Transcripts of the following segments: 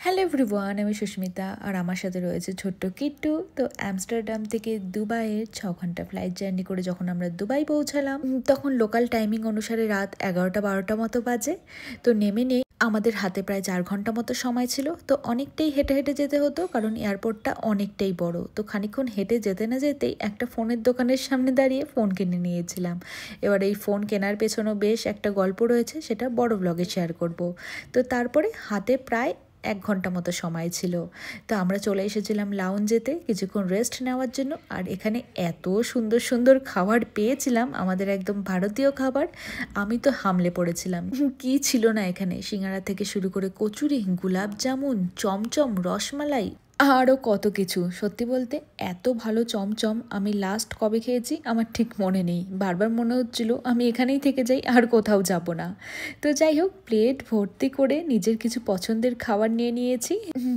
Hello everyone, আমি সুস্মিতা আর আমার সাথে রয়েছে ছোট্ট কিট্টু। তো আমস্টারডাম থেকে দুবাইয়ের 6 ঘন্টা ফ্লাইট জার্নি করে যখন আমরা দুবাই পৌঁছালাম তখন লোকাল টাইমিং অনুসারে রাত 11টা-12টা মতো বাজে। তো নেমে নেই আমাদের হাতে প্রায় 4 ঘন্টা মতো সময় ছিল। তো অনেকটাই হেঁটে হেঁটে যেতে হতো কারণ এয়ারপোর্টটা অনেকটাই বড়। তো খানিকক্ষণ হেঁটে যেতে না যেতেই একটা ফোনের দোকানের সামনে দাঁড়িয়ে ফোন কিনে নিয়েছিলাম। এবার এই ফোন কেনার পেছনেও বেশ একটা গল্প রয়েছে, সেটা বড় ব্লগে শেয়ার করব। তো তারপরে হাতে প্রায় 1 ঘন্টা মতো সময় ছিল। তো আমরা চলে এসেছিলাম লাউঞ্জেতে কিছুক্ষণ রেস্ট নেওয়ার জন্য। আর এখানে এত সুন্দর সুন্দর খাবার পেয়েছিলাম, আমাদের একদম ভারতীয় খাবার। আমি তো হামলে পড়েছিলাম। কি ছিল না এখানে, সিঙ্গারা থেকে শুরু করে কচুরি, গোলাপ জামুন, চমচম, রসমালাই, আরও কত কিছু। সত্যি বলতে এত ভালো চমচম আমি লাস্ট কবে খেয়েছি আমার ঠিক মনে নেই। বারবার মনে হচ্ছিল আমি এখানেই থেকে যাই, আর কোথাও যাব না। তো যাই হোক, প্লেট ভর্তি করে নিজের কিছু পছন্দের খাবার নিয়ে নিয়েছি।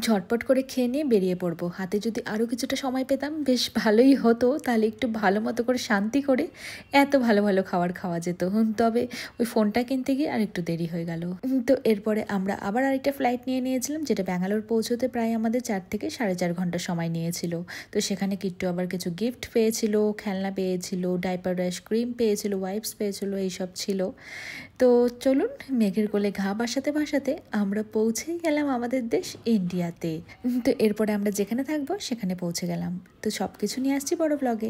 ঝটপট করে খেয়ে নিয়ে বেরিয়ে পড়বো। হাতে যদি আরও কিছুটা সময় পেতাম বেশ ভালোই হতো, তাহলে একটু ভালো মতো করে শান্তি করে এত ভালো ভালো খাবার খাওয়া যেত। তবে ওই ফোনটা কিনতে গিয়ে আর একটু দেরি হয়ে গেল। তো এরপরে আমরা আবার আরেকটা ফ্লাইট নিয়ে নিয়েছিলাম, যেটা ব্যাঙ্গালোর পৌঁছতে প্রায় আমাদের 4 থেকে 4.5 ঘন্টা সময় নিয়েছিল। তো সেখানে কিট্টু আবার কিছু গিফট পেয়েছিল, খেলনা পেয়েছিল, ডাইপার র্যাশ ক্রিম পেয়েছিল, ওয়াইপস পেয়েছিল, এইসব ছিল। তো চলুন, মেঘের কোলে ঘা ভাসাতে ভাসাতে আমরা পৌঁছেই গেলাম আমাদের দেশ ইন্ডিয়াতে। তো এরপরে আমরা যেখানে থাকবো সেখানে পৌঁছে গেলাম। তো সব কিছু নিয়ে আসছি বড় ব্লগে।